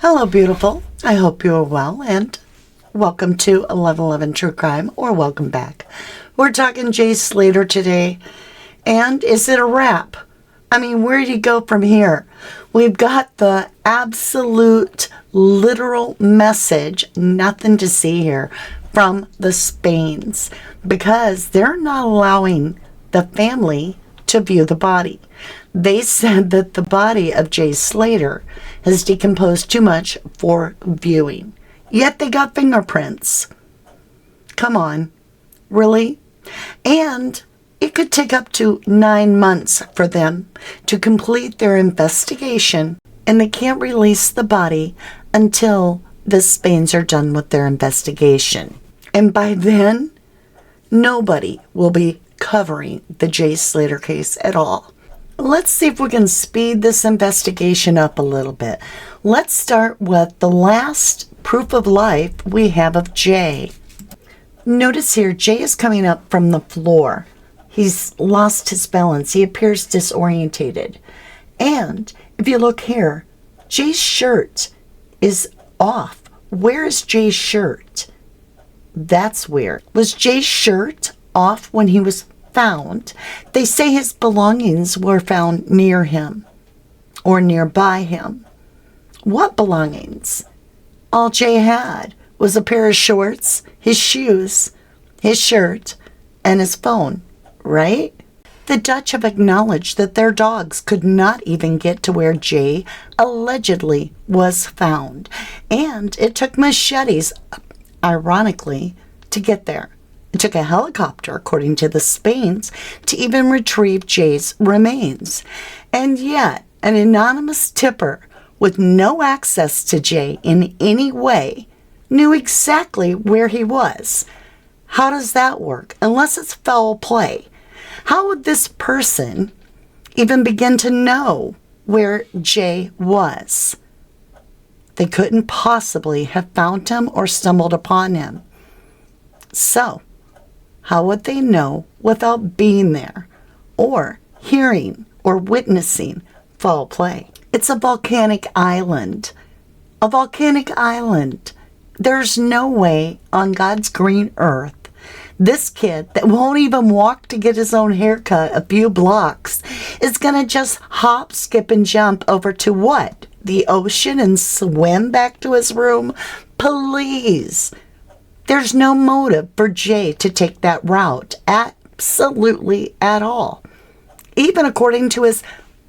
Hello, beautiful. I hope you are well, and welcome to 1111 True Crime, or welcome back. We're talking Jay Slater today, and is it a wrap? I mean, where do you go from here? We've got the absolute literal message, nothing to see here, from the Spains, because they're not allowing the family to view the body. They said that the body of Jay Slater has decomposed too much for viewing. Yet they got fingerprints. Come on, really? And it could take up to 9 months for them to complete their investigation, and they can't release the body until the Spains are done with their investigation. And by then, nobody will be covering the Jay Slater case at all. Let's see if we can speed this investigation up a little bit. Let's start with the last proof of life we have of Jay. Notice here, Jay is coming up from the floor. He's lost his balance. He appears disorientated. And if you look here, Jay's shirt is off. Where is Jay's shirt? That's weird. Was Jay's shirt off when he was found? They say his belongings were found near him or nearby him. What belongings? All Jay had was a pair of shorts, his shoes, his shirt, and his phone, right? The Dutch have acknowledged that their dogs could not even get to where Jay allegedly was found, and it took machetes, ironically, to get there. It took a helicopter, according to the Spains, to even retrieve Jay's remains. And yet, an anonymous tipper with no access to Jay in any way knew exactly where he was. How does that work? Unless it's foul play. How would this person even begin to know where Jay was? They couldn't possibly have found him or stumbled upon him. So, how would they know without being there or hearing or witnessing foul play? It's a volcanic island. A volcanic island. There's no way on God's green earth this kid that won't even walk to get his own haircut a few blocks is going to just hop, skip, and jump over to what? The ocean and swim back to his room? Please. There's no motive for Jay to take that route, absolutely at all, even according to his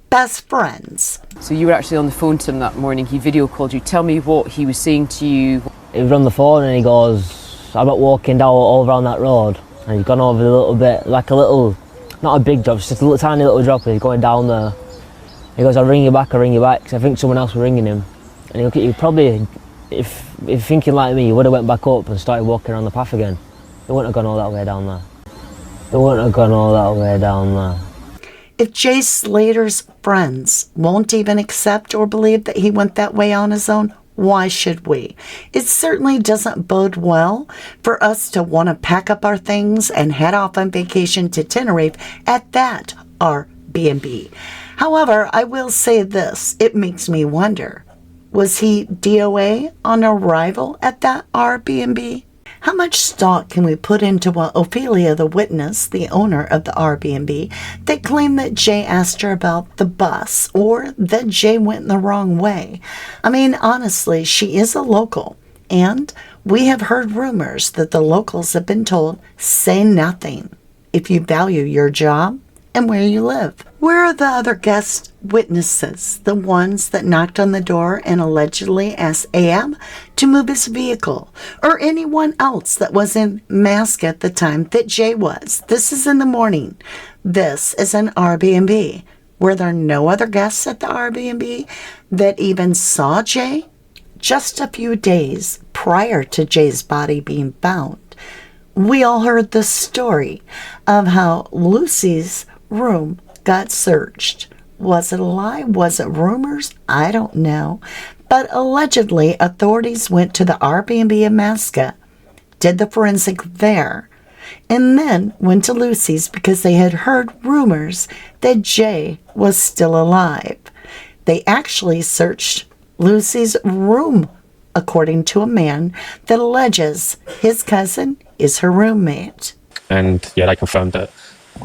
best friends. So you were actually on the phone to him that morning, he video called you. Tell me what he was saying to you. He was on the phone and he goes, I'm not walking down all around that road, and he's gone over a little bit, like a little, not a big drop, it's just a little tiny little drop, and he's going down there. He goes, I'll ring you back, because I think someone else was ringing him. And he probably, if thinking like me, he would have went back up and started walking around the path again. He wouldn't have gone all that way down there. He wouldn't have gone all that way down there. If Jay Slater's friends won't even accept or believe that he went that way on his own, why should we? It certainly doesn't bode well for us to want to pack up our things and head off on vacation to Tenerife at that Airbnb. However, I will say this, it makes me wonder, was he DOA on arrival at that Airbnb? How much stock can we put into what Ophelia, the witness, the owner of the Airbnb, that claimed that Jay asked her about the bus or that Jay went in the wrong way? I mean, honestly, she is a local, and we have heard rumors that the locals have been told, say nothing if you value your job and where you live. Where are the other guest witnesses, the ones that knocked on the door and allegedly asked Ab to move his vehicle, or anyone else that was in mask at the time that Jay was? This is in the morning. This is an Airbnb. Were there no other guests at the Airbnb that even saw Jay? Just a few days prior to Jay's body being found, we all heard the story of how Lucy's room got searched. Was it a lie? Was it rumors? I don't know. But allegedly, authorities went to the Airbnb in Masca, did the forensic there, and then went to Lucy's because they had heard rumors that Jay was still alive. They actually searched Lucy's room, according to a man that alleges his cousin is her roommate. And yeah, they confirmed that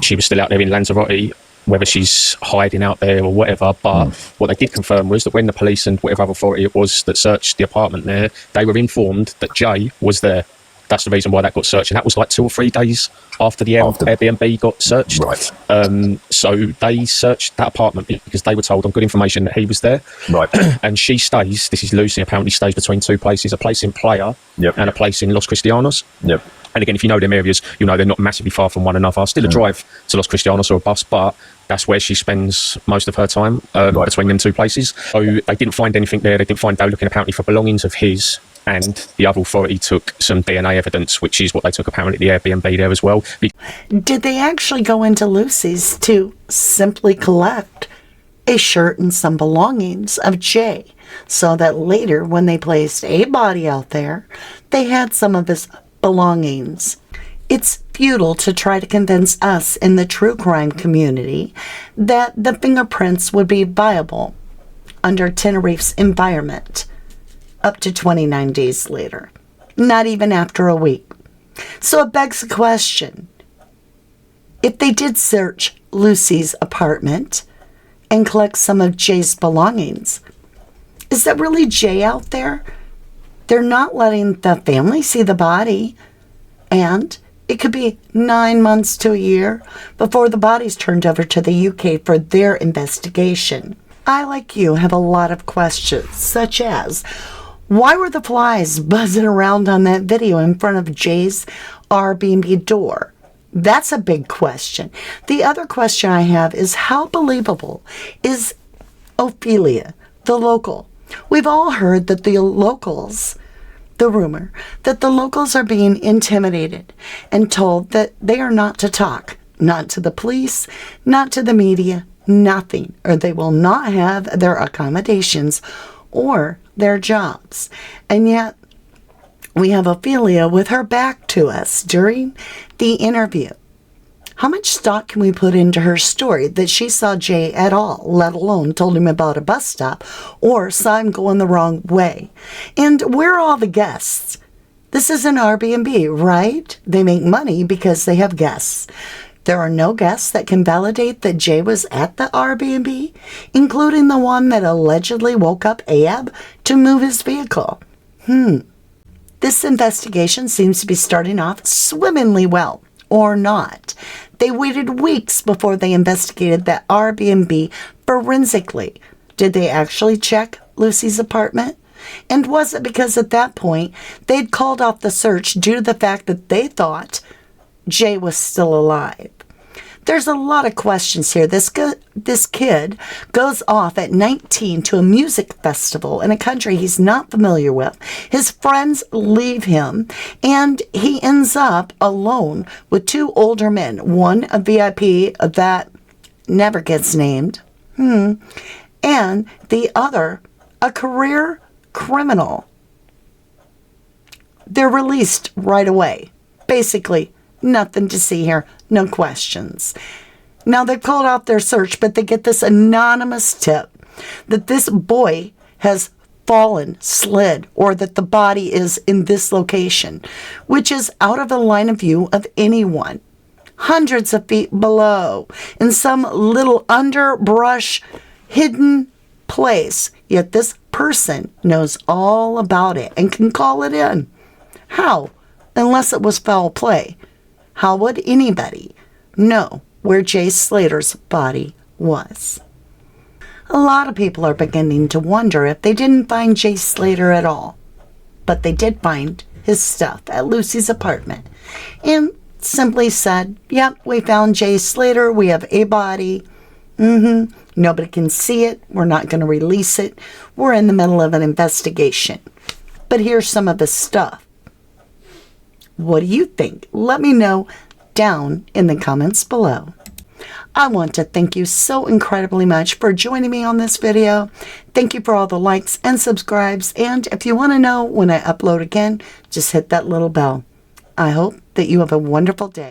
she was still out there in Lanzarote, whether she's hiding out there or whatever. But what they did confirm was that when the police and whatever other authority it was that searched the apartment there, they were informed that Jay was there. That's the reason why that got searched. And that was like 2 or 3 days after the Airbnb got searched. Right. So they searched that apartment because they were told on good information that he was there. Right. And she stays, this is Lucy, apparently stays between 2 places, a place in Playa Yep. and a place in Los Cristianos. Yep. And again, if you know them areas, you know they're not massively far from one another. Still a drive to Los Cristianos or a bus, but that's where she spends most of her time between them 2 places. So they didn't find anything there. They were looking apparently for belongings of his, and the other authority took some DNA evidence, which is what they took apparently at the Airbnb there as well. Did they actually go into Lucy's to simply collect a shirt and some belongings of Jay, so that later when they placed a body out there, they had some of his belongings? It's futile to try to convince us in the true crime community that the fingerprints would be viable under Tenerife's environment up to 29 days later, not even after a week. So it begs the question, if they did search Lucy's apartment and collect some of Jay's belongings, is that really Jay out there? They're not letting the family see the body, and it could be 9 months to a year before the body's turned over to the UK for their investigation. I, like you, have a lot of questions, such as, why were the flies buzzing around on that video in front of Jay's Airbnb door? That's a big question. The other question I have is, how believable is Ophelia, the local? We've all heard that the locals, the rumor that the locals are being intimidated and told that they are not to talk, not to the police, not to the media, nothing, or they will not have their accommodations or their jobs. And yet we have Ophelia with her back to us during the interview. How much stock can we put into her story that she saw Jay at all, let alone told him about a bus stop or saw him going the wrong way? And where are all the guests? This is an Airbnb, right? They make money because they have guests. There are no guests that can validate that Jay was at the Airbnb, including the one that allegedly woke up Ahab to move his vehicle. This investigation seems to be starting off swimmingly well, or not. They waited weeks before they investigated that Airbnb forensically. Did they actually check Lucy's apartment? And was it because at that point they'd called off the search due to the fact that they thought Jay was still alive? There's a lot of questions here. This kid goes off at 19 to a music festival in a country he's not familiar with. His friends leave him, and he ends up alone with 2 older men. One a VIP that never gets named, and the other a career criminal. They're released right away. Basically, nothing to see here, no questions. Now they've called out their search, but they get this anonymous tip that this boy has fallen, slid, or that the body is in this location, which is out of the line of view of anyone. Hundreds of feet below, in some little underbrush, hidden place. Yet this person knows all about it and can call it in. How? Unless it was foul play. How would anybody know where Jay Slater's body was? A lot of people are beginning to wonder if they didn't find Jay Slater at all. But they did find his stuff at Lucy's apartment and simply said, yep, we found Jay Slater. We have a body. Nobody can see it. We're not going to release it. We're in the middle of an investigation. But here's some of his stuff. What do you think? Let me know down in the comments below. I want to thank you so incredibly much for joining me on this video. Thank you for all the likes and subscribes. And if you want to know when I upload again, just hit that little bell. I hope that you have a wonderful day.